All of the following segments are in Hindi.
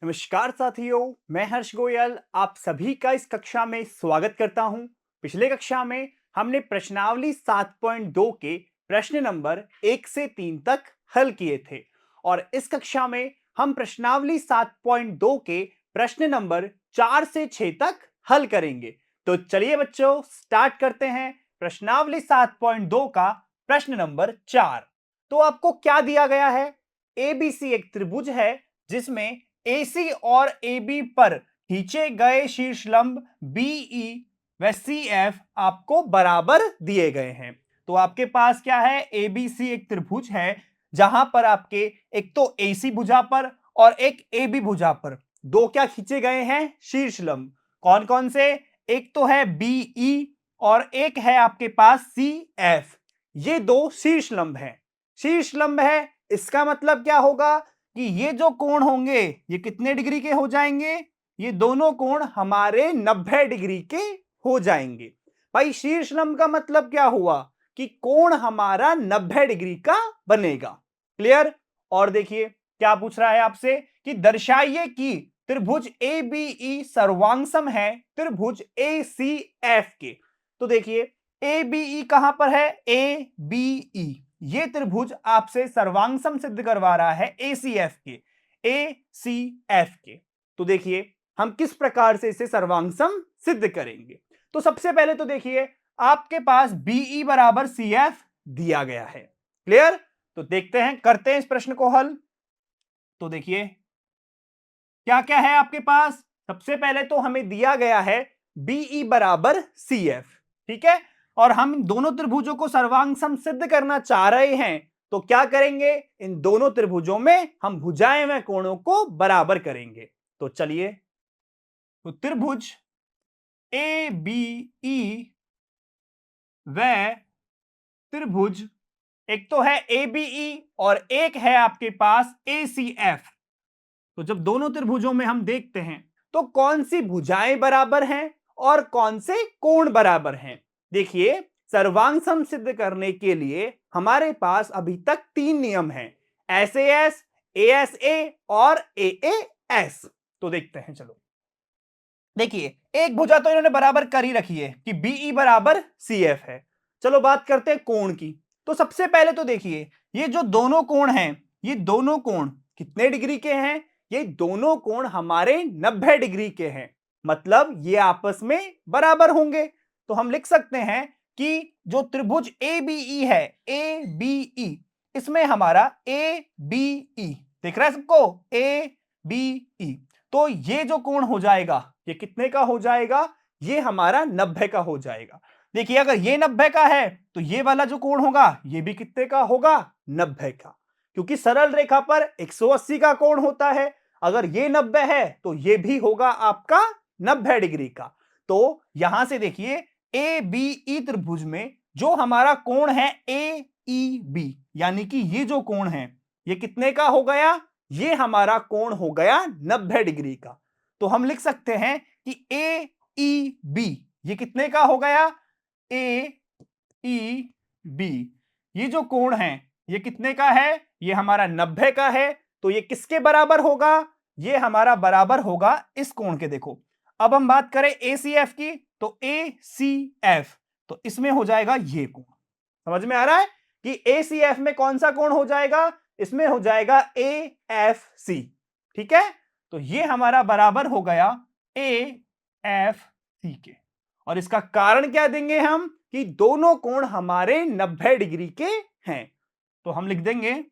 नमस्कार साथियों, मैं हर्ष गोयल आप सभी का इस कक्षा में स्वागत करता हूं। पिछले कक्षा में हमने प्रश्नावली 7.2 के प्रश्न नंबर 1 से 3 तक हल किए थे और इस कक्षा में हम प्रश्नावली 7.2 के प्रश्न नंबर 4 से 6 तक हल करेंगे। तो चलिए बच्चों स्टार्ट करते हैं प्रश्नावली 7.2 का प्रश्न नंबर 4। तो आपको क्या दिया गया है? एबीसी एक त्रिभुज है जिसमें AC और AB पर खींचे गए शीर्षलंब BE व CF आपको बराबर दिए गए हैं। तो आपके पास क्या है? ABC एक त्रिभुज है जहां पर आपके एक तो AC भुजा पर और एक AB भुजा पर दो क्या खींचे गए हैं? शीर्षलंब। कौन कौन से? एक तो है BE और एक है आपके पास CF। ये दो शीर्षलंब हैं। शीर्षलंब है इसका मतलब क्या होगा कि ये जो कोण होंगे ये कितने डिग्री के हो जाएंगे? ये दोनों कोण हमारे 90 डिग्री के हो जाएंगे। भाई शीर्षलंब का मतलब क्या हुआ कि कोण हमारा 90 डिग्री का बनेगा। क्लियर? और देखिए क्या पूछ रहा है आपसे कि दर्शाइए कि त्रिभुज ABE सर्वांगसम है त्रिभुज ACF के। तो देखिए ABE कहां पर है? ABE ये त्रिभुज आपसे सर्वांगसम सिद्ध करवा रहा है ACF के। तो देखिए हम किस प्रकार से इसे सर्वांगसम सिद्ध करेंगे। तो सबसे पहले तो देखिए आपके पास BE बराबर CF दिया गया है। क्लियर? तो देखते हैं, करते हैं इस प्रश्न को हल। तो देखिए क्या क्या है आपके पास। सबसे पहले तो हमें दिया गया है BE बराबर CF। ठीक है, और हम दोनों त्रिभुजों को सर्वांगसम सिद्ध करना चाह रहे हैं तो क्या करेंगे? इन दोनों त्रिभुजों में हम भुजाएं व कोणों को बराबर करेंगे। तो चलिए, तो त्रिभुज ABE व त्रिभुज एक तो है ABE और एक है आपके पास ACF। तो जब दोनों त्रिभुजों में हम देखते हैं तो कौन सी भुजाएं बराबर हैं और कौन से कोण बराबर हैं। देखिए सर्वांगसम सिद्ध करने के लिए हमारे पास अभी तक 3 नियम हैं, SAS, ASA और AAS। तो देखते हैं, चलो देखिए एक भुजा तो इन्होंने बराबर कर ही रखी है कि BE बराबर CF है। चलो बात करते हैं कोण की। तो सबसे पहले तो देखिए ये जो दोनों कोण हैं ये दोनों कोण कितने डिग्री के हैं? ये दोनों कोण हमारे 90 डिग्री के हैं, मतलब ये आपस में बराबर होंगे। तो हम लिख सकते हैं कि जो त्रिभुज ABE है ABE इसमें हमारा ABE दिख रहा है सबको? ABE तो ये जो कोण हो जाएगा ये कितने का हो जाएगा? ये हमारा 90 का हो जाएगा। देखिए अगर ये 90 का है तो ये वाला जो कोण होगा ये भी कितने का होगा? 90 का, क्योंकि सरल रेखा पर 180 का कोण होता है। अगर ये 90 है तो ये भी होगा आपका 90 डिग्री का। तो यहां से देखिए ABE त्रिभुज में जो हमारा कोण है AEB यानी कि ये जो कोण है ये कितने का हो गया? ये हमारा कोण हो गया 90 डिग्री का। तो हम लिख सकते हैं कि AEB ये कितने का हो गया? AEB ये जो कोण है ये कितने का है? ये हमारा 90 का है। तो ये किसके बराबर होगा? ये हमारा बराबर होगा इस कोण के। देखो अब हम बात करें ACF की, तो ACF तो इसमें हो जाएगा ये कोण। समझ में आ रहा है कि ACF में कौन सा कोण हो जाएगा? इसमें हो जाएगा AFC। ठीक है, तो ये हमारा बराबर हो गया AFC के। और इसका कारण क्या देंगे हम? कि दोनों कोण हमारे 90 डिग्री के हैं। तो हम लिख देंगे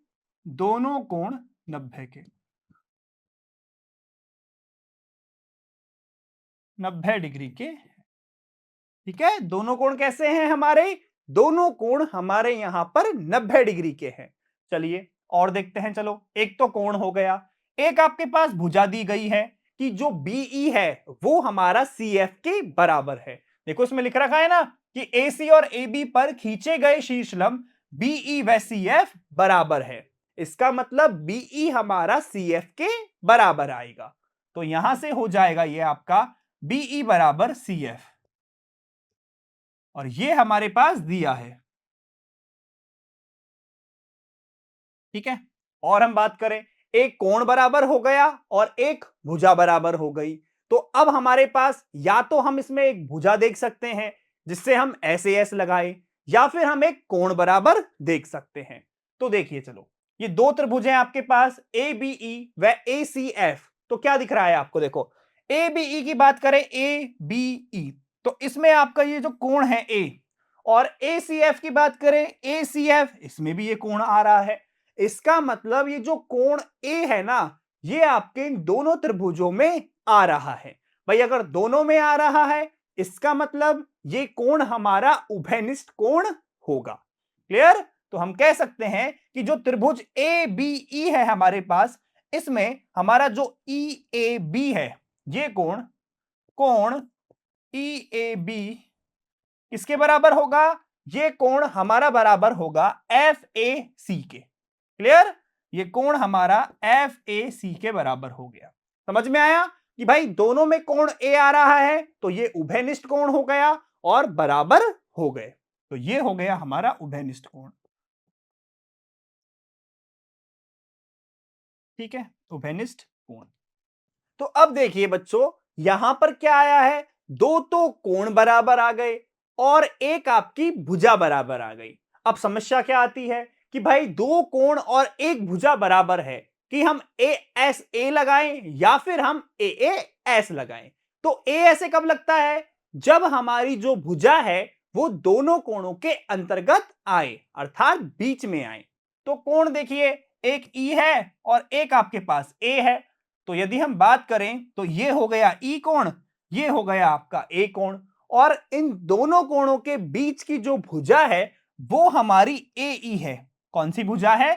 दोनों कोण 90 के, 90 डिग्री के। ठीक है, दोनों कोण कैसे हैं हमारे? दोनों कोण हमारे यहां पर 90 डिग्री के हैं। चलिए और देखते हैं। चलो एक तो कोण हो गया, एक आपके पास भुजा दी गई है कि जो BE है वो हमारा CF के बराबर है। देखो इसमें लिख रखा है ना कि AC और AB पर खींचे गए शीर्षलंब BE व CF बराबर है। इसका मतलब BE हमारा CF के बराबर आएगा। तो यहां से हो जाएगा ये आपका BE बराबर CF और ये हमारे पास दिया है। ठीक है, और हम बात करें एक कोण बराबर हो गया और एक भुजा बराबर हो गई। तो अब हमारे पास या तो हम इसमें एक भुजा देख सकते हैं जिससे हम ऐसे एस लगाए, या फिर हम एक कोण बराबर देख सकते हैं। तो देखिए चलो, ये दो त्रिभुज हैं आपके पास ए बी ई व ए सी एफ। तो क्या दिख रहा है आपको, देखो ए बी ई की बात करें, ए बी ई, तो इसमें आपका ये जो कोण है ए, और ए सी एफ की बात करें ए सी एफ, इसमें भी ये कोण आ रहा है। इसका मतलब ये जो कोण ए है ना, ये आपके इन दोनों त्रिभुजों में आ रहा है। भाई अगर दोनों में आ रहा है, इसका मतलब ये कोण हमारा उभयनिष्ठ कोण होगा। क्लियर? तो हम कह सकते हैं कि जो त्रिभुज ए बी ई है हमारे पास, इसमें हमारा जो ई ए बी है, ये कोण कोण ई ए बी किसके बराबर होगा? ये कोण हमारा बराबर होगा एफ ए सी के। क्लियर? ये कोण हमारा एफ ए सी के बराबर हो गया। समझ में आया कि भाई दोनों में कोण ए आ रहा है तो ये उभयनिष्ठ कोण हो गया और बराबर हो गए। तो ये हो गया हमारा उभयनिष्ठ कोण। ठीक है, उभयनिष्ठ कोण। तो अब देखिए बच्चों, यहां पर क्या आया है, दो तो कोण बराबर आ गए और एक आपकी भुजा बराबर आ गई। अब समस्या क्या आती है कि भाई दो कोण और एक भुजा बराबर है, कि हम ए एस ए लगाएं या फिर हम ए ए एस लगाएं। तो ए ऐसे कब लगता है? जब हमारी जो भुजा है वो दोनों कोणों के अंतर्गत आए, अर्थात बीच में आए। तो कोण देखिए, एक ई है और एक आपके पास ए है। तो यदि हम बात करें तो ये हो गया ई कोण, ये हो गया आपका ए कोण, और इन दोनों कोणों के बीच की जो भुजा है वो हमारी ए ई है। कौन सी भुजा है?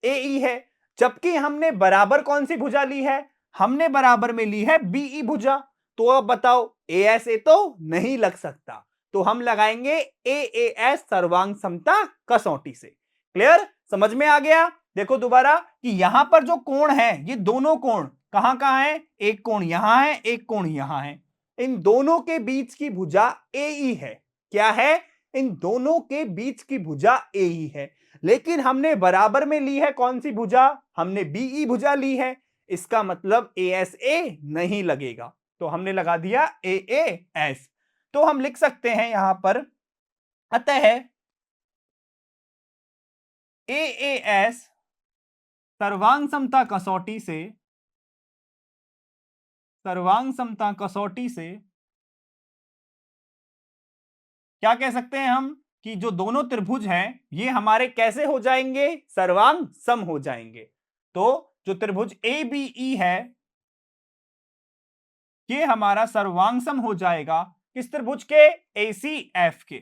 ए ई है। जबकि हमने बराबर कौन सी भुजा ली है? हमने बराबर में ली है बी ई भुजा। तो अब बताओ, ए एस ए तो नहीं लग सकता, तो हम लगाएंगे ए ए एस सर्वांग समता कसौटी से। क्लियर? समझ में आ गया? देखो दोबारा कि यहां पर जो कोण है, ये दोनों कोण कहां कहां है? एक कोण यहां है, एक कोण यहां है। इन दोनों के बीच की भुजा ए ई है। क्या है? इन दोनों के बीच की भुजा ए ई है। लेकिन हमने बराबर में ली है कौन सी भुजा? हमने बीई भुजा ली है। इसका मतलब ए एस ए नहीं लगेगा, तो हमने लगा दिया ए ए एस। तो हम लिख सकते हैं यहां पर, अतः ए ए एस सर्वांग समता कसौटी से, सर्वांग समता कसौटी से क्या कह सकते हैं हम कि जो दोनों त्रिभुज हैं ये हमारे कैसे हो जाएंगे? सर्वांग सम हो जाएंगे। तो जो त्रिभुज ए बी ई है ये हमारा सर्वांग सम हो जाएगा किस त्रिभुज के? ए सी एफ के।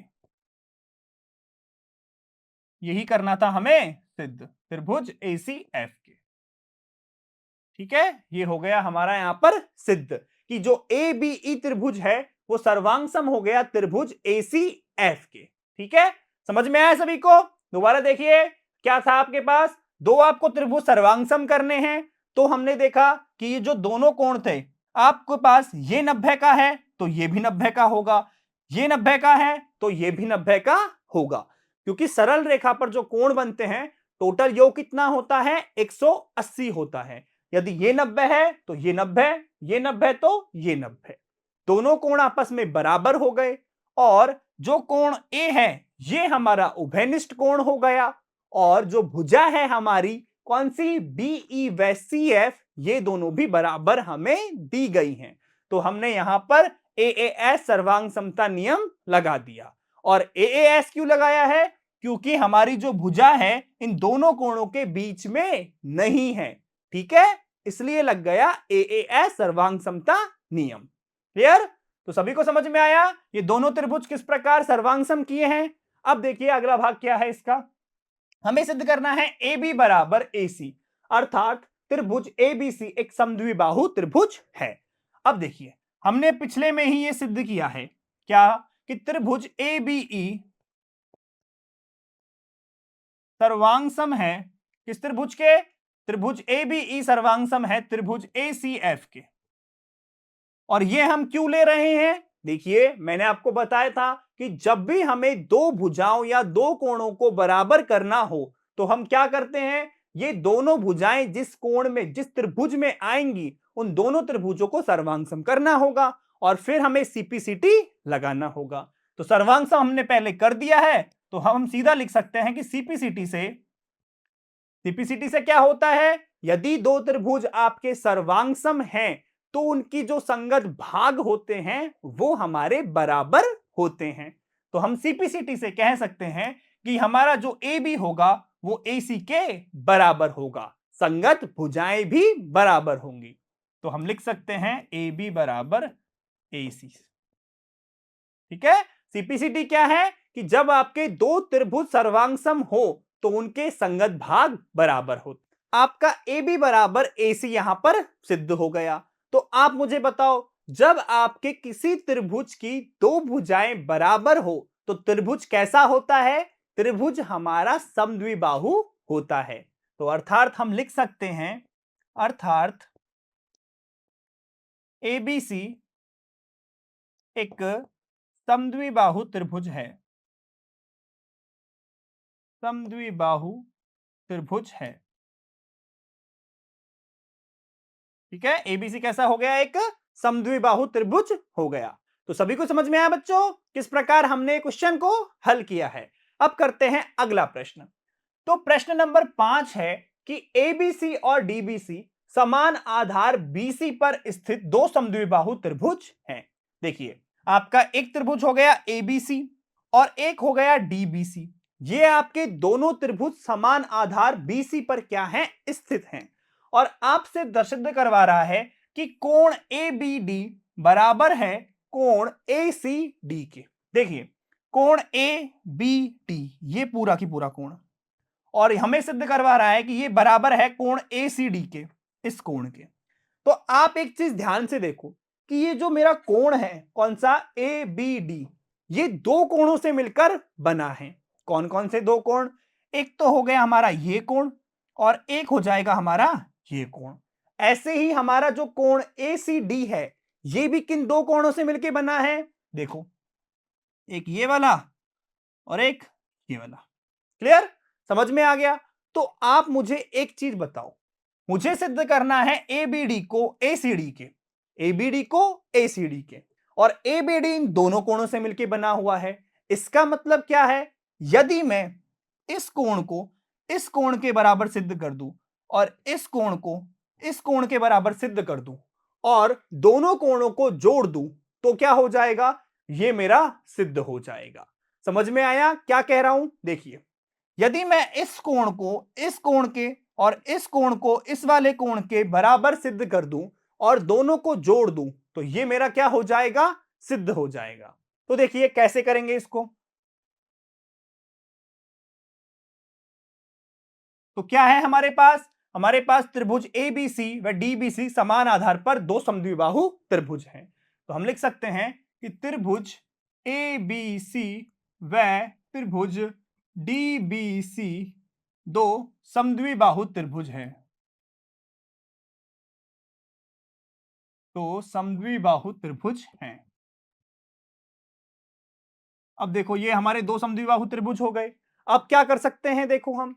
यही करना था हमें सिद्ध, त्रिभुज ए सी एफ के। ठीक है, ये हो गया हमारा यहां पर सिद्ध कि जो ए बी ई त्रिभुज है वो सर्वांग सम हो गया त्रिभुज ए सी एफ के। ठीक है, समझ में आया सभी को? दोबारा देखिए, क्या था आपके पास? दो आपको त्रिभुज सर्वांग सम करने हैं। तो हमने देखा कि ये जो दोनों कोण थे आपके पास, ये 90 का है तो ये भी 90 का होगा, ये 90 का है तो ये भी 90 का होगा, क्योंकि सरल रेखा पर जो कोण बनते हैं टोटल योग कितना होता है? 180 होता है। यदि ये 90 है तो ये 90, ये 90 तो ये 90, दोनों कोण आपस में बराबर हो गए। और जो कोण ए है ये हमारा उभयनिष्ठ कोण हो गया, और जो भुजा है हमारी कौन सी? बीई व सी एफ, ये दोनों भी बराबर हमें दी गई हैं। तो हमने यहां पर ए ए एस सर्वांग समता नियम लगा दिया। और ए ए एस क्यों लगाया है? क्योंकि हमारी जो भुजा है इन दोनों कोणों के बीच में नहीं है। ठीक है, इसलिए लग गया ए ए एस सर्वांग समता नियम। क्लियर? तो सभी को समझ में आया ये दोनों त्रिभुज किस प्रकार सर्वांग सम किए हैं। अब देखिए अगला भाग क्या है इसका, हमें सिद्ध करना है ए बी बराबर ए सी, अर्थात त्रिभुज ए बी सी एक समद्विबाहु त्रिभुज है। अब देखिए, हमने पिछले में ही ये सिद्ध किया है क्या कि त्रिभुज ए बी ई सर्वांग सम है किस त्रिभुज के? त्रिभुज ए बी ई सर्वांग सम है त्रिभुज ए सी एफ के। और ये हम क्यों ले रहे हैं? देखिए, मैंने आपको बताया था कि जब भी हमें दो भुजाओं या दो कोणों को बराबर करना हो तो हम क्या करते हैं? ये दोनों भुजाएं जिस कोण में, जिस त्रिभुज में आएंगी, उन दोनों त्रिभुजों को सर्वांग सम करना होगा और फिर हमें सीपीसीटी लगाना होगा। तो सर्वांग सम हमने पहले कर दिया है, तो हम सीधा लिख सकते हैं कि सीपीसीटी से क्या होता है, यदि दो त्रिभुज आपके सर्वांग सम हैं तो उनकी जो संगत भाग होते हैं वो हमारे बराबर होते हैं। तो हम सीपीसीटी से कह सकते हैं कि हमारा जो ए बी होगा वो ए सी के बराबर होगा, संगत भुजाएं भी बराबर होंगी। तो हम लिख सकते हैं ए बी बराबर ए सी। ठीक है, सीपीसीटी क्या है कि जब आपके दो त्रिभुज सर्वांग सम हो तो उनके संगत भाग बराबर हो। आपका ए बी बराबर ए सी यहां पर सिद्ध हो गया। तो आप मुझे बताओ, जब आपके किसी त्रिभुज की दो भुजाएं बराबर हो तो त्रिभुज कैसा होता है, त्रिभुज हमारा समद्विबाहु होता है। तो अर्थात हम लिख सकते हैं, अर्थात एबीसी एक समद्विबाहु त्रिभुज है, समद्विबाहु त्रिभुज है। ठीक है, एबीसी कैसा हो गया, एक समद्विबाहु त्रिभुज हो गया। तो सभी को समझ में आया बच्चों किस प्रकार हमने क्वेश्चन को हल किया है। अब करते हैं अगला प्रश्न। तो प्रश्न नंबर 5 है कि एबीसी और डीबीसी समान आधार बीसी पर स्थित दो समद्विबाहु त्रिभुज हैं। देखिए, आपका एक त्रिभुज हो गया एबीसी और एक हो गया डीबीसी। ये आपके दोनों त्रिभुज समान आधार बीसी पर क्या है, स्थित हैं और आपसे सिद्ध करवा रहा है कि कोण ए बी डी बराबर है कोण ए सी डी के। देखिए, कोण ए बी डी ये पूरा की पूरा कोण, और हमें सिद्ध करवा रहा है कि ये बराबर है कोण ए सी डी के, इस कोण के। तो आप एक चीज ध्यान से देखो कि ये जो मेरा कोण है कौन सा, ए बी डी, ये दो कोणों से मिलकर बना है। कौन कौन से दो कोण, एक तो हो गया हमारा ये कोण और एक हो जाएगा हमारा ये कोण। ऐसे ही हमारा जो कोण ए सी डी है ये भी किन दो कोणों से मिलकर बना है, देखो, एक ये वाला और एक ये वाला। क्लियर, समझ में आ गया। तो आप मुझे एक चीज बताओ, मुझे सिद्ध करना है एबीडी को एसीडी के, एबीडी को एसीडी के, और एबीडी इन दोनों कोणों से मिलकर बना हुआ है। इसका मतलब क्या है, यदि मैं इस कोण को इस कोण के बराबर सिद्ध कर दूं और इस कोण को इस कोण के बराबर सिद्ध कर दूं और दोनों कोणों को जोड़ दूं तो क्या हो जाएगा, ये मेरा सिद्ध हो जाएगा। समझ में आया क्या कह रहा हूं, देखिए, यदि मैं इस कोण को इस कोण के और इस कोण को इस वाले कोण के बराबर सिद्ध कर दूं और दोनों को जोड़ दूं तो ये मेरा क्या हो जाएगा, सिद्ध हो जाएगा। तो देखिए कैसे करेंगे इसको। तो क्या है हमारे पास त्रिभुज एबीसी व डीबीसी समान आधार पर दो समद्विबाहु त्रिभुज हैं। तो हम लिख सकते हैं कि त्रिभुज एबीसी व त्रिभुज डीबीसी दो समद्विबाहु त्रिभुज हैं। तो समद्विबाहु त्रिभुज हैं। अब देखो, ये हमारे दो समद्विबाहु त्रिभुज हो गए। अब क्या कर सकते हैं, देखो, हम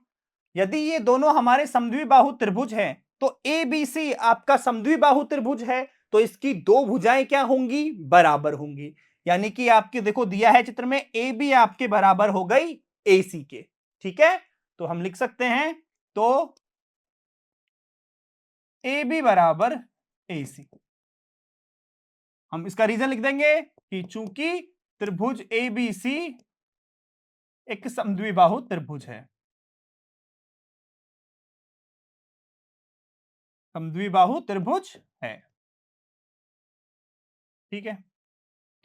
यदि ये दोनों हमारे समद्विबाहु त्रिभुज हैं तो एबीसी आपका समद्विबाहु त्रिभुज है तो इसकी दो भुजाएं क्या होंगी, बराबर होंगी। यानी कि आपके देखो दिया है चित्र में, ए बी आपके बराबर हो गई ए सी के। ठीक है, तो हम लिख सकते हैं, तो ए बी बराबर ए सी। हम इसका रीजन लिख देंगे कि चूंकि त्रिभुज एबीसी एक समद्विबाहु त्रिभुज है, समद्विबाहु त्रिभुज है। ठीक है,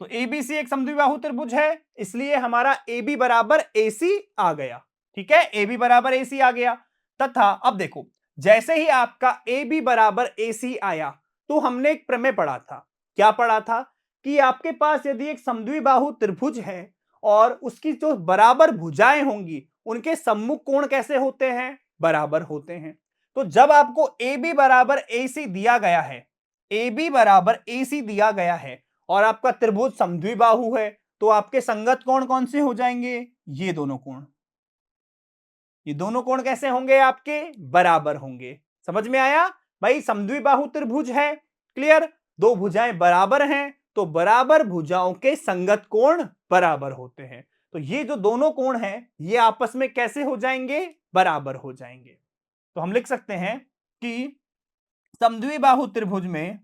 तो एबीसी एक समद्विबाहु त्रिभुज है, इसलिए हमारा ए बी बराबर ए सी आ गया। ठीक है, ए बी बराबर ए सी आ गया। तथा अब देखो, जैसे ही आपका ए बी बराबर ए सी आया तो हमने एक प्रमेय पढ़ा था। क्या पढ़ा था कि आपके पास यदि एक समद्विबाहु त्रिभुज है और उसकी जो बराबर भुजाएं होंगी उनके सम्मुख कोण कैसे होते हैं, बराबर होते हैं। तो जब आपको ए बी बराबर ए सी दिया गया है, ए बी बराबर ए सी दिया गया है और आपका त्रिभुज समद्विबाहु है तो आपके संगत कोण कौन से हो जाएंगे, ये दोनों कोण। ये दोनों कोण कैसे होंगे? आपके बराबर होंगे। समझ में आया भाई? समद्विबाहु त्रिभुज है, क्लियर। दो भुजाएं बराबर हैं तो बराबर भुजाओं के संगत कोण बराबर होते हैं। तो ये जो दोनों कोण हैं ये आपस में कैसे हो जाएंगे? बराबर हो जाएंगे। तो हम लिख सकते हैं कि समद्विबाहु त्रिभुज में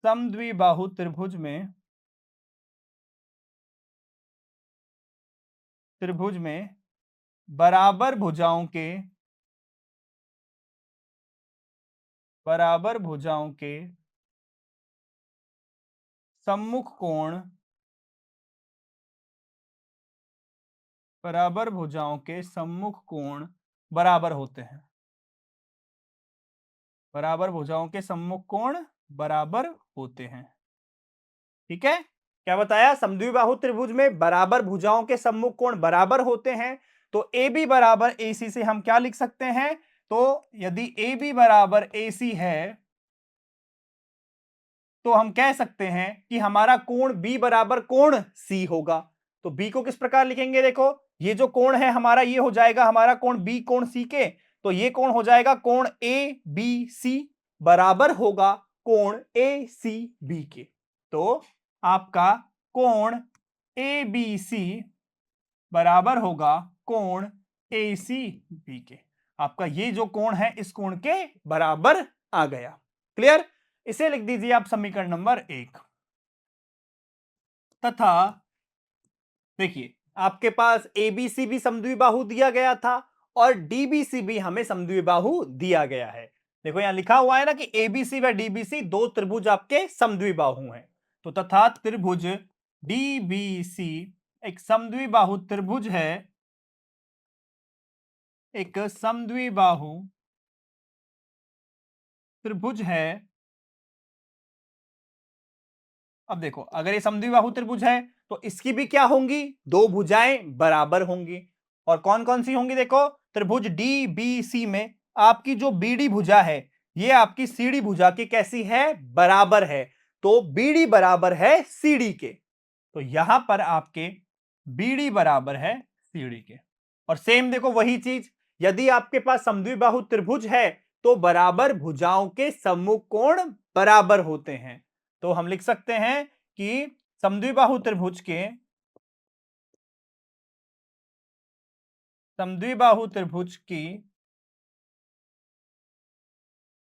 समद्विबाहु त्रिभुज में बराबर भुजाओं के सम्मुख कोण बराबर होते हैं। बराबर भुजाओं के सम्मुख कोण बराबर होते हैं। ठीक है, क्या बताया? समद्विबाहु त्रिभुज में बराबर भुजाओं के सम्मुख कोण बराबर होते हैं। तो ए बी बराबर ए सी से हम क्या लिख सकते हैं? तो यदि ए बी बराबर ए सी है तो हम कह सकते हैं कि हमारा कोण बी बराबर कोण सी होगा। तो बी को किस प्रकार लिखेंगे? देखो, ये जो कोण है हमारा, ये हो जाएगा हमारा कोण बी कोण सी के। तो ये कोण हो जाएगा कोण ए बी सी, बराबर होगा कोण ए सी बी के। तो आपका कोण ए बी सी बराबर होगा कोण ए सी बी के। आपका ये जो कोण है इस कोण के बराबर आ गया। क्लियर? इसे लिख दीजिए आप समीकरण नंबर 1। तथा देखिए, आपके पास एबीसी भी समद्विबाहु दिया गया था और डीबीसी भी हमें समद्विबाहु दिया गया है। देखो यहां लिखा हुआ है ना कि एबीसी व डीबीसी दो त्रिभुज आपके समद्विबाहु हैं। तो तथा त्रिभुज डीबीसी एक समद्विबाहु त्रिभुज है, एक समद्विबाहु त्रिभुज है। अब देखो, अगर ये समद्विबाहु त्रिभुज है तो इसकी भी क्या होंगी? दो भुजाएं बराबर होंगी। और कौन कौन सी होंगी? देखो, त्रिभुज डी बी सी में आपकी जो बीडी भुजा है ये आपकी सीडी भुजा की कैसी है? बराबर है। तो बीडी बराबर है सीडी के। तो यहां पर आपके बीडी बराबर है सीडी के। और सेम देखो वही चीज, यदि आपके पास समद्विबाहु त्रिभुज है तो बराबर भुजाओं के सम्मुख कोण बराबर होते हैं। तो हम लिख सकते हैं कि समद्विबाहु त्रिभुज की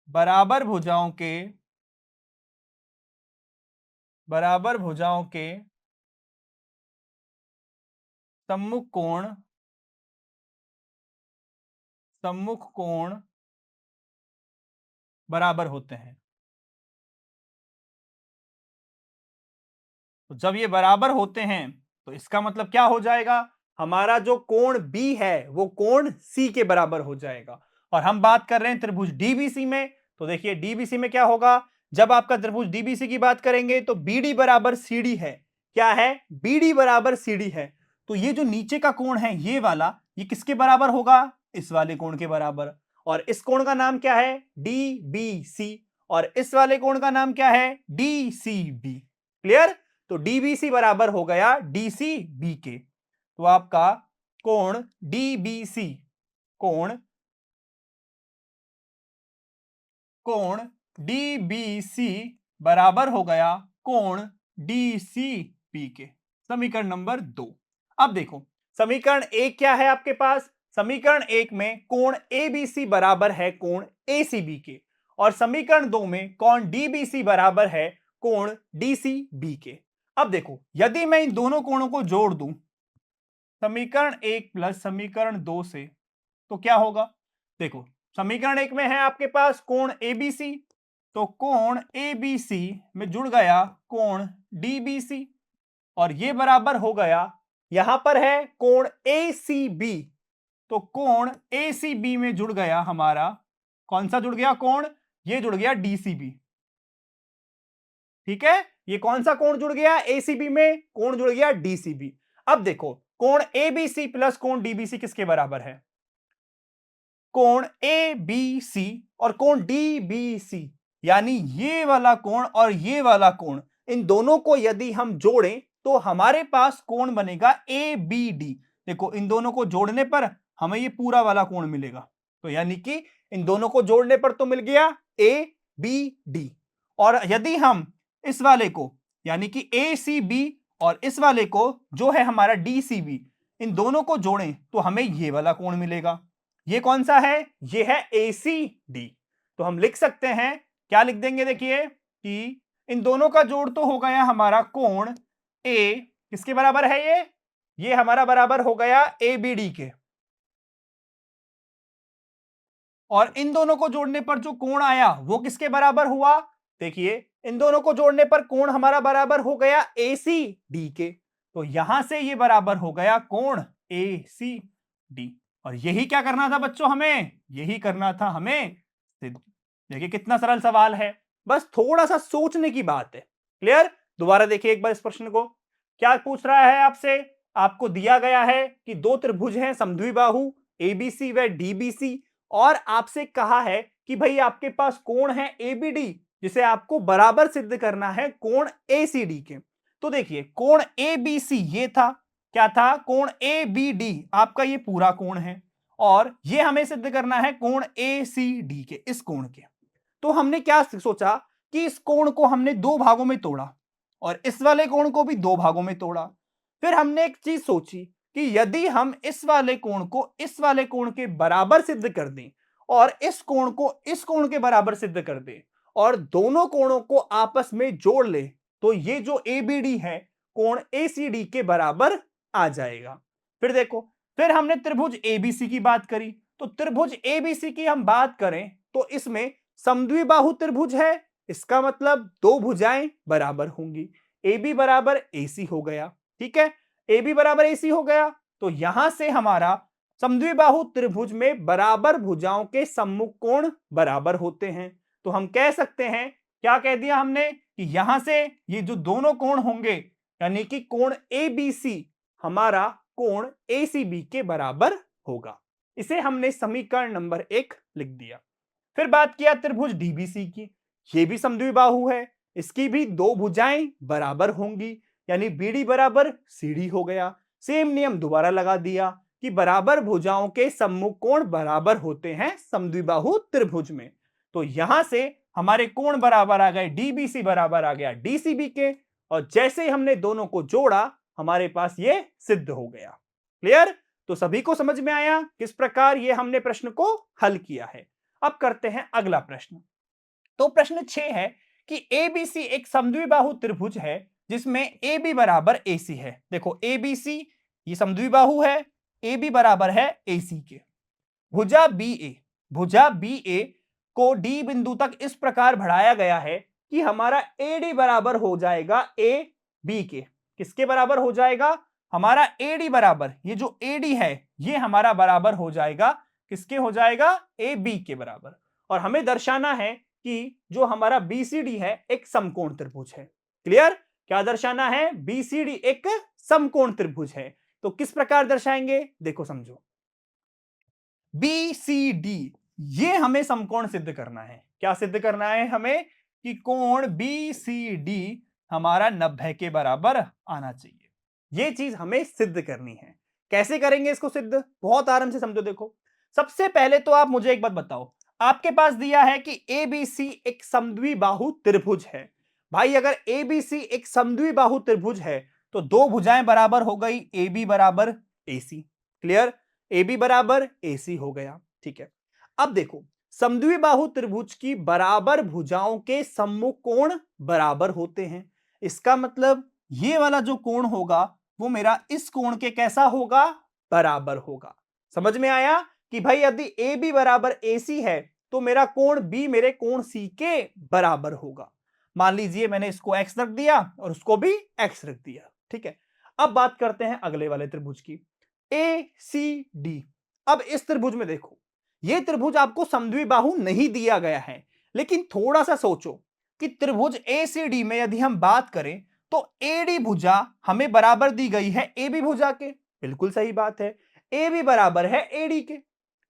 बराबर भुजाओं के सम्मुख कोण बराबर होते हैं। तो जब ये बराबर होते हैं तो इसका मतलब क्या हो जाएगा? हमारा जो कोण बी है वो कोण सी के बराबर हो जाएगा। और हम बात कर रहे हैं त्रिभुज डीबीसी में। तो देखिए डीबीसी में क्या होगा? जब आपका त्रिभुज डीबीसी की बात करेंगे तो बीडी बराबर सीडी है। क्या है? बीडी बराबर सीडी है। तो ये जो नीचे का कोण है ये वाला, ये किसके बराबर होगा? इस वाले कोण के बराबर। और इस कोण का नाम क्या है? डीबीसी। और इस वाले कोण का नाम क्या है? डीसीबी। क्लियर? तो डीबीसी बराबर हो गया डीसीबी के। तो आपका कोण डीबीसी, कोण डीबीसी बराबर हो गया कोण डीसीबी के। समीकरण नंबर 2। अब देखो, समीकरण 1 क्या है आपके पास? समीकरण 1 में कोण एबीसी बराबर है कोण एसीबी के। और समीकरण 2 में कोण डीबीसी बराबर है कोण डीसीबी के। अब देखो, यदि मैं इन दोनों कोणों को जोड़ दूं समीकरण 1 प्लस समीकरण 2 से, तो क्या होगा? देखो, समीकरण 1 में है आपके पास कोण एबीसी, तो कोण एबीसी में जुड़ गया कोण डीबीसी। और ये बराबर हो गया, यहां पर है कोण एसीबी, तो कोण एसीबी में जुड़ गया हमारा कौन सा जुड़ गया कोण? ये जुड़ गया डीसीबी। ठीक है, ये कौन सा कोण जुड़ गया? एसीबी में कोण जुड़ गया डीसीबी। अब देखो, कोण एबीसी प्लस कोण डीबीसी किसके बराबर है? कोण एबीसी और कोण डीबीसी, यानी ये वाला कोण और ये वाला कोण, इन दोनों को यदि हम जोड़ें तो हमारे पास कोण बनेगा एबीडी। देखो इन दोनों को जोड़ने पर हमें ये पूरा वाला कोण मिलेगा। तो यानी कि इन दोनों को जोड़ने पर तो मिल गया ए बी डी, और यदि हम इस वाले को यानी कि ए सी बी और इस वाले को जो है हमारा डी सी बी, इन दोनों को जोड़ें तो हमें ये वाला कोण मिलेगा। ये कौन सा है? ये है ए सी डी। तो हम लिख सकते हैं, क्या लिख देंगे? देखिए कि इन दोनों का जोड़ तो हो गया हमारा कोण ए, किसके बराबर है ये हमारा बराबर हो गया ए बी डी के, और इन दोनों को जोड़ने पर जो कोण आया वो किसके बराबर हुआ? देखिए इन दोनों को जोड़ने पर कोण हमारा बराबर हो गया ए सी डी के। तो यहां से ये बराबर हो गया कोण ए सी डी, और यही क्या करना था बच्चों? हमें यही करना था हमें सिद्ध। देखिए कितना सरल सवाल है, बस थोड़ा सा सोचने की बात है। क्लियर? दोबारा देखिए एक बार इस प्रश्न को। क्या पूछ रहा है आपसे? आपको दिया गया है कि दो त्रिभुज हैं समद्विबाहु एबीसी व डीबीसी, और आपसे कहा है कि भाई आपके पास कोण है एबीडी जिसे आपको बराबर सिद्ध करना है कोण एसीडी के। तो देखिए कोण एबीसी ये था, क्या था? कोण एबीडी आपका ये पूरा कोण है, और ये हमें सिद्ध करना है कोण एसीडी के, इस कोण के। तो हमने क्या सोचा कि इस कोण को हमने दो भागों में तोड़ा और इस वाले कोण को भी दो भागों में तोड़ा। फिर हमने एक चीज सोची कि यदि हम इस वाले कोण को इस वाले कोण के बराबर सिद्ध कर दें और इस कोण को इस कोण के बराबर सिद्ध कर दें और दोनों कोणों को आपस में जोड़ ले, तो ये जो एबीडी है कोण एसीडी के बराबर आ जाएगा। फिर देखो, फिर हमने त्रिभुज एबीसी की बात करी, तो त्रिभुज एबीसी की हम बात करें तो इसमें समद्विबाहु त्रिभुज है, इसका मतलब दो भुजाएं बराबर होंगी। AB बराबर AC हो गया, ठीक है, AB बराबर AC हो गया। तो यहां से हमारा समद्विबाहु त्रिभुज में बराबर भुजाओं के सम्मुख कोण बराबर होते हैं। तो हम कह सकते हैं, क्या कह दिया हमने, कि यहां से ये जो दोनों कोण होंगे यानी कि कोण ABC हमारा कोण ACB के बराबर होगा। इसे हमने समीकरण नंबर 1 लिख दिया। फिर बात किया त्रिभुज डीबीसी की, ये भी समद्विबाहु है, इसकी भी दो भुजाएं बराबर होंगी, यानी बीडी बराबर सीडी हो गया। सेम नियम दोबारा लगा दिया कि बराबर भुजाओं के सम्मुख कोण बराबर होते हैं समद्विबाहु त्रिभुज में। तो यहां से हमारे कोण बराबर आ गए, डीबीसी बराबर आ गया डीसीबी के, और जैसे ही हमने दोनों को जोड़ा हमारे पास ये सिद्ध हो गया। क्लियर? तो सभी को समझ में आया किस प्रकार ये हमने प्रश्न को हल किया है। अब करते हैं अगला प्रश्न। तो प्रश्न 6 है कि एबीसी एक समद्विबाहु त्रिभुज है जिसमें AB बराबर AC है। देखो ABC ये समद्विबाहु है, AB बराबर है AC के। भुजा BA को D बिंदु तक इस प्रकार बढ़ाया गया है कि हमारा AD बराबर हो जाएगा AB के। किसके बराबर हो जाएगा? हमारा AD बराबर, ये जो AD है ये हमारा बराबर हो जाएगा, किसके हो जाएगा? AB के बराबर। और हमें दर्शाना है कि जो हमारा BCD है एक समकोण त्रिभुज है। क्लियर? क्या दर्शाना है? BCD एक समकोण त्रिभुज है। तो किस प्रकार दर्शाएंगे? देखो समझो, BCD ये हमें समकोण सिद्ध करना है। क्या सिद्ध करना है हमें? कि कोण BCD हमारा 90 के बराबर आना चाहिए। ये चीज हमें सिद्ध करनी है। कैसे करेंगे इसको सिद्ध? बहुत आराम से समझो। देखो सबसे पहले तो आप मुझे एक बात बताओ, आपके पास दिया है कि ABC एक समद्विबाहु त्रिभुज है। भाई अगर ABC एक समद्विबाहु त्रिभुज है तो दो भुजाएं बराबर हो गई, AB बराबर AC। क्लियर? AB बराबर AC हो गया, ठीक है। अब देखो समद्विबाहु त्रिभुज की बराबर भुजाओं के सम्मुख कोण बराबर होते हैं, इसका मतलब ये वाला जो कोण होगा वो मेरा इस कोण के कैसा होगा? बराबर होगा। समझ में आया कि भाई यदि AB बराबर AC है तो मेरा कोण B मेरे कोण C के बराबर होगा। मान लीजिए मैंने इसको X रख दिया और उसको भी X रख दिया, ठीक है। अब बात करते हैं अगले वाले त्रिभुज की, ACD। अब इस त्रिभुज में देखो, यह त्रिभुज आपको समद्विबाहु नहीं दिया गया है, लेकिन थोड़ा सा सोचो कि त्रिभुज ACD में यदि हम बात करें तो AD भुजा हमें बराबर दी गई है AB भुजा के। बिल्कुल सही बात है, AB बराबर है AD के,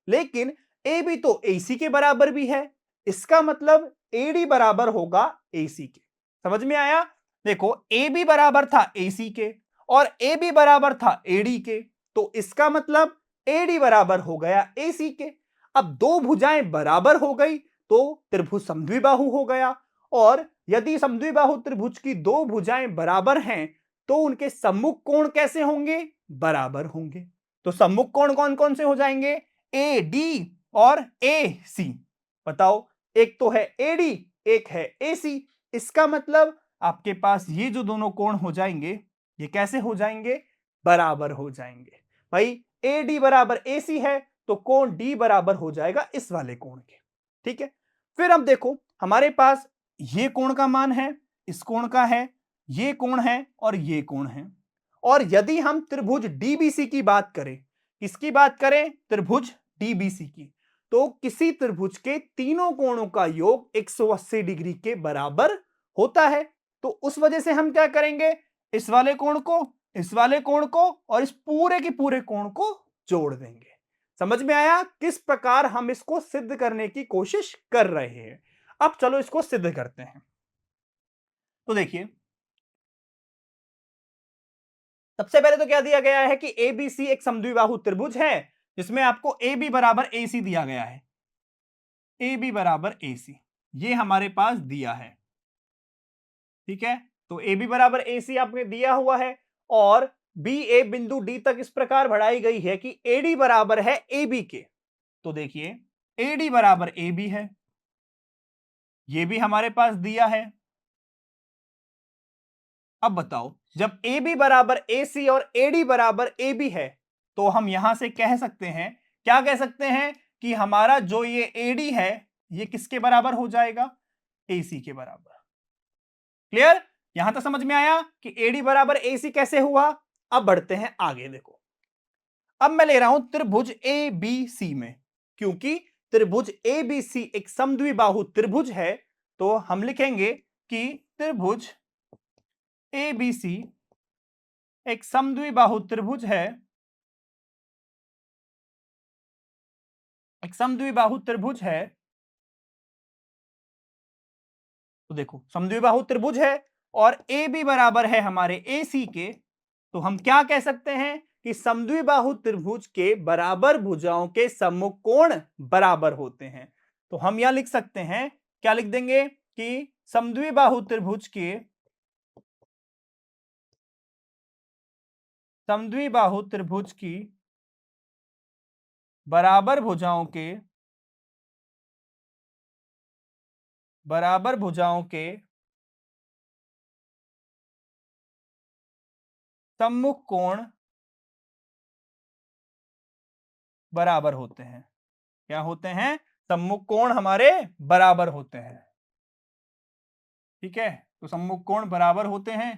लेकिन AB तो AC के बराबर भी है, इसका मतलब AD बराबर होगा AC के। समझ में आया? देखो AB बराबर था AC के और AB बराबर था AD के, तो इसका मतलब AD बराबर हो गया AC के। अब दो भुजाएं बराबर हो गई तो त्रिभुज समद्विबाहु हो गया, और यदि समद्विबाहु त्रिभुज की दो भुजाएं बराबर हैं तो उनके सम्मुख कोण कैसे होंगे? बराबर होंगे। तो सम्मुख कोण कौन कौन से हो जाएंगे? AD और AC। बताओ, एक तो है AD, एक है AC। इसका मतलब आपके पास ये जो दोनों कोण हो जाएंगे, ये कैसे हो जाएंगे? बराबर हो जाएंगे। भाई AD बराबर AC है तो कोण D बराबर हो जाएगा इस वाले कोण के। ठीक है, फिर अब देखो हमारे पास ये कोण का मान है, इस कोण का है, ये कोण है और ये कोण है। और यदि हम त्रिभुज DBC की बात करें, किसकी बात करें? त्रिभुज DBC की, तो किसी त्रिभुज के तीनों कोणों का योग 180 डिग्री के बराबर होता है। तो उस वजह से हम क्या करेंगे? इस वाले कोण को, इस वाले कोण को और इस पूरे के पूरे कोण को जोड़ देंगे। समझ में आया किस प्रकार हम इसको सिद्ध करने की कोशिश कर रहे हैं? अब चलो इसको सिद्ध करते हैं। तो देखिए, सबसे पहले तो क्या दिया गया है कि ABC एक समद्विबाहु त्रिभुज है जिसमें आपको AB बराबर AC दिया गया है। AB बराबर AC ये हमारे पास दिया है। ठीक है, तो AB बराबर AC आपने दिया हुआ है, और BA बिंदु D तक इस प्रकार बढ़ाई गई है कि AD बराबर है AB के। तो देखिए, AD बराबर AB है, ये भी हमारे पास दिया है। अब बताओ, जब AB बराबर AC और AD बराबर AB है तो हम यहां से कह सकते हैं, क्या कह सकते हैं? कि हमारा जो ये AD है ये किसके बराबर हो जाएगा? AC के बराबर। क्लियर? यहां तक समझ में आया कि AD बराबर AC कैसे हुआ? अब बढ़ते हैं आगे। देखो, अब मैं ले रहा हूं त्रिभुज ABC में, क्योंकि त्रिभुज ABC एक समद्विबाहु त्रिभुज है, तो हम लिखेंगे कि त्रिभुज ABC एक समद्विबाहु त्रिभुज है, एक समद्विबाहु त्रिभुज है। तो देखो, समद्विबाहु त्रिभुज है और AB बराबर है हमारे AC के, तो हम क्या कह सकते हैं कि समद्विबाहु त्रिभुज के बराबर भुजाओं के सम्मुख कोण बराबर होते हैं। तो हम यहां लिख सकते हैं, क्या लिख देंगे? कि समद्विबाहु त्रिभुज के, समद्विबाहु त्रिभुज की बराबर भुजाओं के, बराबर भुजाओं के सम्मुख कोण बराबर होते हैं। क्या होते हैं? सम्मुख कोण हमारे बराबर होते हैं। ठीक है, तो सम्मुख कोण बराबर होते हैं।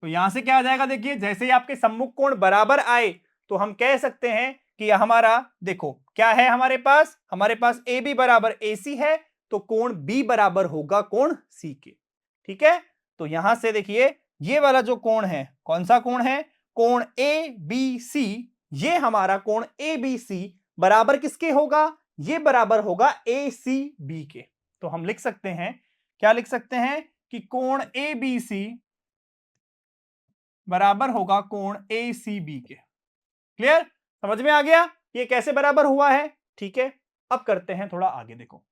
तो यहां से क्या आ जाएगा? देखिए, जैसे ही आपके सम्मुख कोण बराबर आए तो हम कह सकते हैं कि हमारा, देखो क्या है हमारे पास? हमारे पास AB बराबर AC है, तो कोण B बराबर होगा कोण C के। ठीक है, तो यहां से देखिए, ये वाला जो कोण है, कौन सा कोण है? कोण ABC। ये हमारा कोण ABC बराबर किसके होगा? ये बराबर होगा ACB के। तो हम लिख सकते हैं, क्या लिख सकते हैं? कि कोण ABC बराबर होगा कोण ACB के। क्लियर? समझ में आ गया ये कैसे बराबर हुआ है? ठीक है, अब करते हैं थोड़ा आगे। देखो,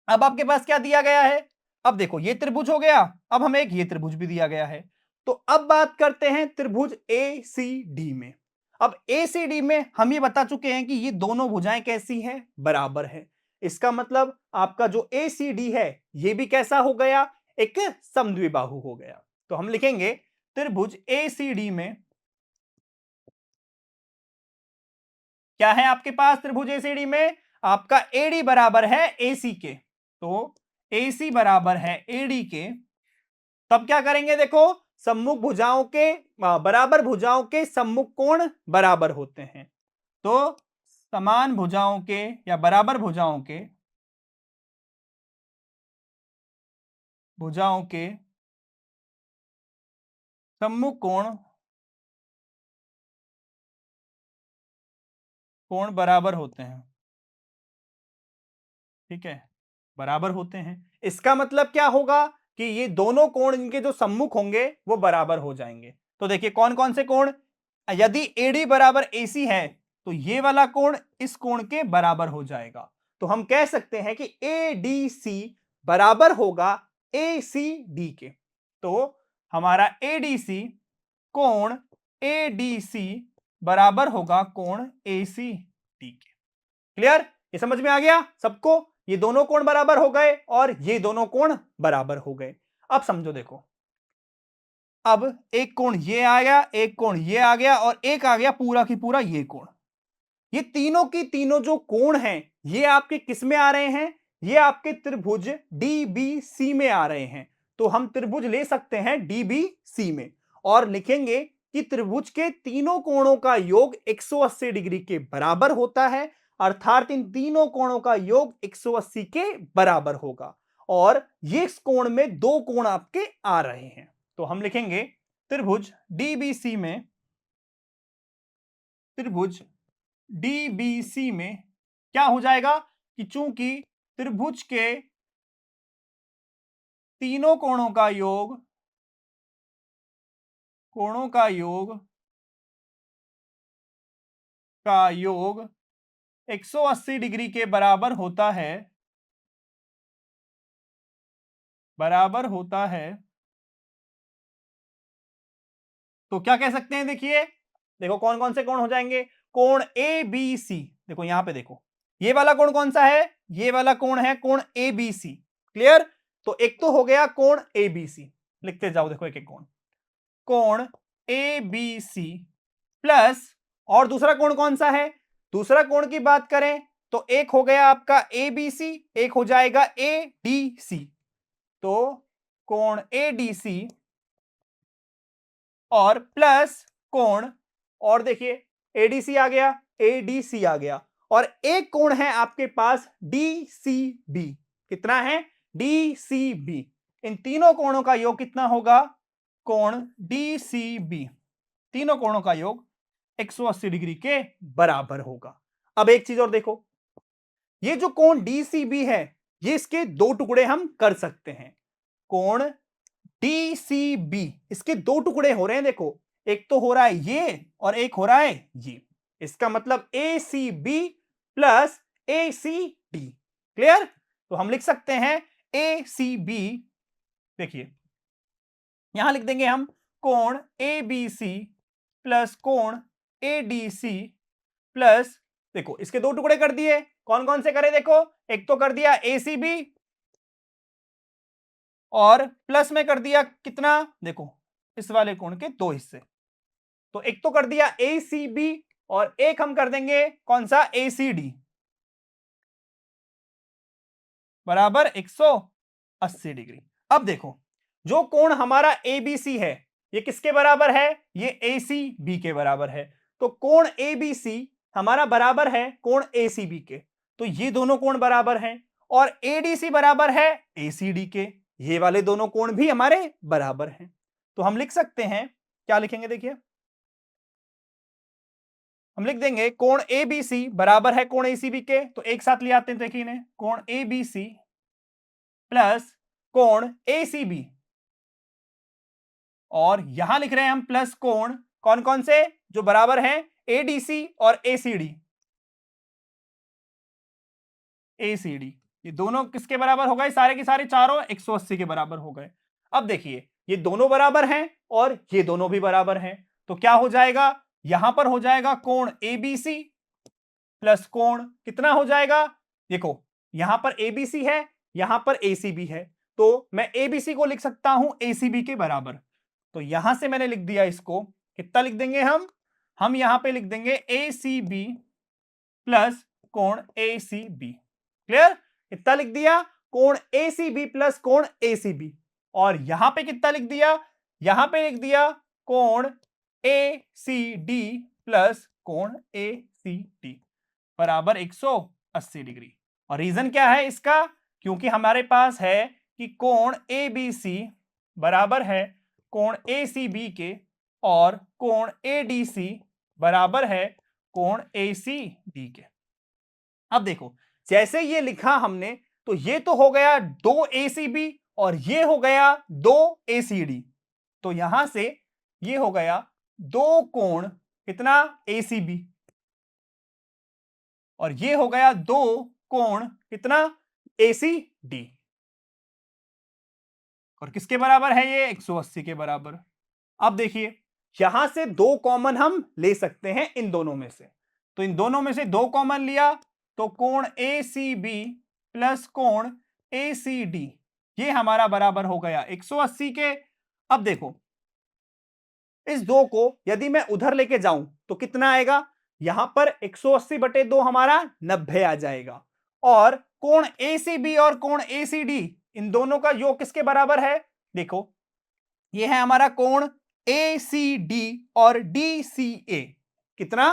अब आपके पास क्या दिया गया है? अब देखो, ये त्रिभुज हो गया, अब हमें एक ये त्रिभुज भी दिया गया है। तो अब बात करते हैं त्रिभुज ACD में। अब ACD में हम ये बता चुके हैं कि ये दोनों भुजाएं कैसी हैं? बराबर है। इसका मतलब आपका जो ACD है ये भी कैसा हो गया? एक समद्विबाहु हो गया। तो हम लिखेंगे त्रिभुज ACD में क्या है आपके पास? त्रिभुज ACD में आपका AD बराबर है AC के, तो AC बराबर है AD के। तब क्या करेंगे? देखो, सम्मुख भुजाओं के, बराबर भुजाओं के सम्मुख कोण बराबर होते हैं, तो समान भुजाओं के या बराबर भुजाओं के, भुजाओं के सम्मुख कोण, कोण बराबर होते हैं। ठीक है, बराबर होते हैं। इसका मतलब क्या होगा? कि ये दोनों कोण इनके जो सम्मुख होंगे वो बराबर हो जाएंगे। तो देखिए, कौन कौन से कोण? यदि AD बराबर AC है तो ये वाला कोण इस कोण के बराबर हो जाएगा। तो हम कह सकते हैं कि ADC बराबर होगा ACD के। तो हमारा ADC कोण ADC बराबर होगा कोण ACD के। क्लियर? ये समझ में आ गया सबको? ये दोनों कोण बराबर हो गए और ये दोनों कोण बराबर हो गए। अब समझो, देखो, अब एक कोण ये आ गया, एक कोण ये आ गया और एक आ गया पूरा की पूरा ये कोण। ये तीनों की तीनों जो कोण हैं ये आपके किस में आ रहे हैं? ये आपके त्रिभुज DBC में आ रहे हैं। तो हम त्रिभुज ले सकते हैं DBC में और लिखेंगे कि त्रिभुज के तीनों कोणों का योग 180 डिग्री के बराबर होता है, अर्थात इन तीनों कोणों का योग 180 के बराबर होगा और ये इस कोण में दो कोण आपके आ रहे हैं। तो हम लिखेंगे त्रिभुज DBC में, त्रिभुज DBC में क्या हो जाएगा कि चूंकि त्रिभुज के तीनों कोणों का योग 180 डिग्री के बराबर होता है, तो क्या कह सकते हैं? देखिए, देखो कौन कौन से कोण हो जाएंगे। कोण ABC, देखो यहां पे देखो, ये वाला कोण कौन सा है? ये वाला कोण है कोण ABC। क्लियर? तो एक तो हो गया कोण ABC, लिखते जाओ, देखो एक एक कोण, कोण ABC प्लस, और दूसरा कोण कौन सा है? दूसरा कोण की बात करें तो एक हो गया आपका ABC, एक हो जाएगा ADC। तो कोण ADC और प्लस कोण, और देखिए ADC आ गया, ADC आ गया, और एक कोण है आपके पास DCB। कितना है? DCB। इन तीनों कोणों का योग कितना होगा? कोण DCB, तीनों कोणों का योग 180 डिग्री के बराबर होगा। अब एक चीज और देखो, ये जो कोण DCB है ये इसके दो टुकड़े हम कर सकते हैं। कोण DCB इसके दो टुकड़े हो रहे हैं, देखो, एक तो हो रहा है ये और एक हो रहा है ये। इसका मतलब ACB प्लस ACD। क्लियर? तो हम लिख सकते हैं ACB, देखिए यहां लिख देंगे हम कोण ABC प्लस कोण ADC प्लस, देखो इसके दो टुकड़े कर दिए, कौन कौन से करे? देखो, एक तो कर दिया ACB और प्लस में कर दिया कितना? देखो इस वाले कोण के दो हिस्से। तो एक तो कर दिया ACB और एक हम कर देंगे कौन सा? ACD बराबर 180 डिग्री। अब देखो, जो कोण हमारा ABC है ये किसके बराबर है? ये ACB के बराबर है। तो कोण ABC हमारा बराबर है कोण ACB के, तो ये दोनों कोण बराबर हैं, और ADC बराबर है ACD के, ये वाले दोनों कोण भी हमारे बराबर हैं। तो हम लिख सकते हैं, क्या लिखेंगे? देखिए हम लिख देंगे कोण ABC बराबर है कोण ACB के, तो एक साथ ले आते हैं, देखिए इन्हें, कोण ABC प्लस कोण ACB, और यहां लिख रहे हैं हम प्लस कोण कौन कौन से? जो बराबर हैं ADC और ACD। ये दोनों किसके बराबर हो गए? सारे के सारे चारों 180 के बराबर हो गए। अब देखिए ये दोनों बराबर हैं और ये दोनों भी बराबर हैं, तो क्या हो जाएगा? यहां पर हो जाएगा कोण ABC प्लस कोण कितना हो जाएगा? देखो यहां पर ABC है, यहां पर ACB है, तो मैं ABC को लिख सकता हूं ACB के बराबर। तो यहां से मैंने लिख दिया इसको, कितना लिख देंगे हम यहां पे लिख देंगे ACB प्लस कोण ACB। क्लियर? कितना लिख दिया? कोण ACB प्लस कोण ACB, और यहां पे कितना लिख दिया? यहां पे लिख दिया कोण ACD प्लस कोण ACD बराबर 180 डिग्री। और रीजन क्या है इसका? क्योंकि हमारे पास है कि कोण ABC बराबर है कोण ACB के और कोण ADC बराबर है कोण ACD के। अब देखो, जैसे ये लिखा हमने, तो ये तो हो गया 2 ACB और ये हो गया 2 ACD, तो यहां से ये हो गया दो कोण कितना ACB, और ये हो गया 2 कोण कितना ACD, और किसके बराबर है ये 180 के बराबर। अब देखिए यहां से 2 कॉमन हम ले सकते हैं इन दोनों में से, तो इन दोनों में से 2 कॉमन लिया तो कोण ACB प्लस कोण ACD ये हमारा बराबर हो गया 180 के। अब देखो इस 2 को यदि मैं उधर लेके जाऊं तो कितना आएगा, यहां पर 180 बटे 2 हमारा 90 आ जाएगा, और कोण ACB और कोण ACD इन दोनों का योग किसके बराबर है, देखो ये है हमारा कोण ACD और DCA, कितना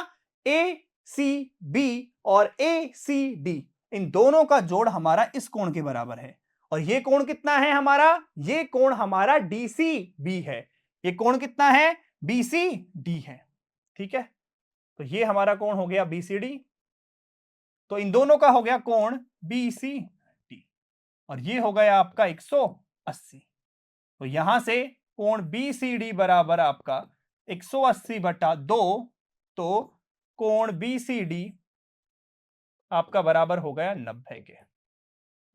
ACB और ACD इन दोनों का जोड़ हमारा इस कोण के बराबर है, और ये कोण कितना है हमारा, ये कोण हमारा DCB है, ये कोण कितना है BCD है। ठीक है, तो ये हमारा कोण हो गया BCD, तो इन दोनों का हो गया कोण BCD, और ये हो गया आपका 180, तो यहां से कोण BCD बराबर आपका 180 बटा 2, तो कोण BCD आपका बराबर हो गया 90 के।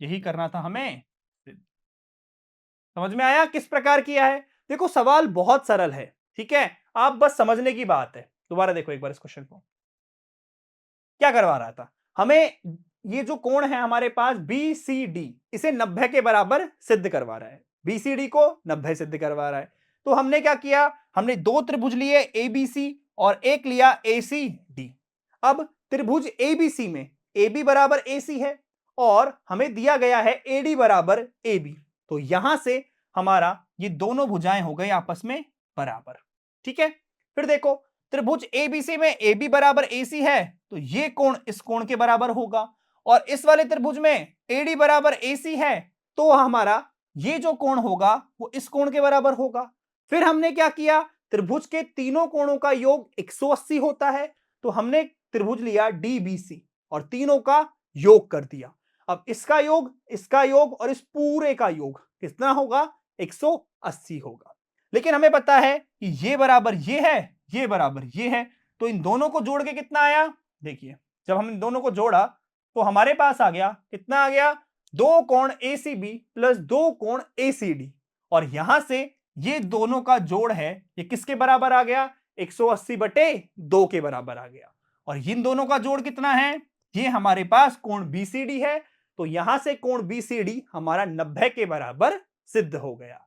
यही करना था हमें। समझ में आया किस प्रकार किया है? देखो सवाल बहुत सरल है, ठीक है, आप बस समझने की बात है। दोबारा देखो एक बार इस क्वेश्चन को, क्या करवा रहा था हमें, ये जो कोण है हमारे पास BCD इसे 90 के बराबर सिद्ध करवा रहा है, BCD को 90 सिद्ध करवा रहा है। तो हमने क्या किया, हमने 2 त्रिभुज लिए ABC और एक लिया ACD। अब त्रिभुज ABC में AB बराबर AC है और हमें दिया गया है AD बराबर AB, तो यहां से हमारा ये दोनों भुजाएं हो गई आपस में बराबर। ठीक है, फिर देखो त्रिभुज ABC में AB बराबर AC है, तो ये कोण इस कोण के बराबर होगा, और इस वाले त्रिभुज में AD बराबर AC है, तो हमारा ये जो कोण होगा वो इस कोण के बराबर होगा। फिर हमने क्या किया, त्रिभुज के तीनों कोणों का योग 180 होता है, तो हमने त्रिभुज लिया DBC और तीनों का योग कर दिया। अब इसका योग और इस पूरे का योग कितना होगा, 180 होगा। लेकिन हमें पता है कि ये बराबर ये है, ये बराबर ये है, तो इन दोनों को जोड़ के कितना आया, देखिए जब हम इन दोनों को जोड़ा तो हमारे पास आ गया, कितना आ गया, 2 कोण ACB प्लस 2 कोण ACD, और यहां से ये दोनों का जोड़ है ये किसके बराबर आ गया, 180 बटे 2 के बराबर आ गया, और इन दोनों का जोड़ कितना है, ये हमारे पास कोण BCD है, तो यहां से कोण BCD हमारा 90 के बराबर सिद्ध हो गया।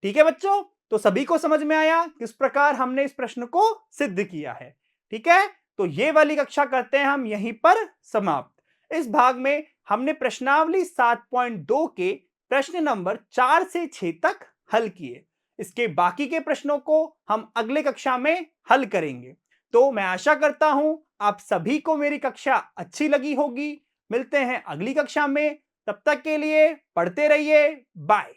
ठीक है बच्चों, तो सभी को समझ में आया किस प्रकार हमने इस प्रश्न को सिद्ध किया है। ठीक है, तो ये वाली कक्षा करते हैं हम यहीं पर समाप्त। इस भाग में हमने प्रश्नावली 7.2 के प्रश्न नंबर 4 से 6 तक हल किए। इसके बाकी के प्रश्नों को हम अगले कक्षा में हल करेंगे। तो मैं आशा करता हूं आप सभी को मेरी कक्षा अच्छी लगी होगी। मिलते हैं अगली कक्षा में, तब तक के लिए पढ़ते रहिए, बाय।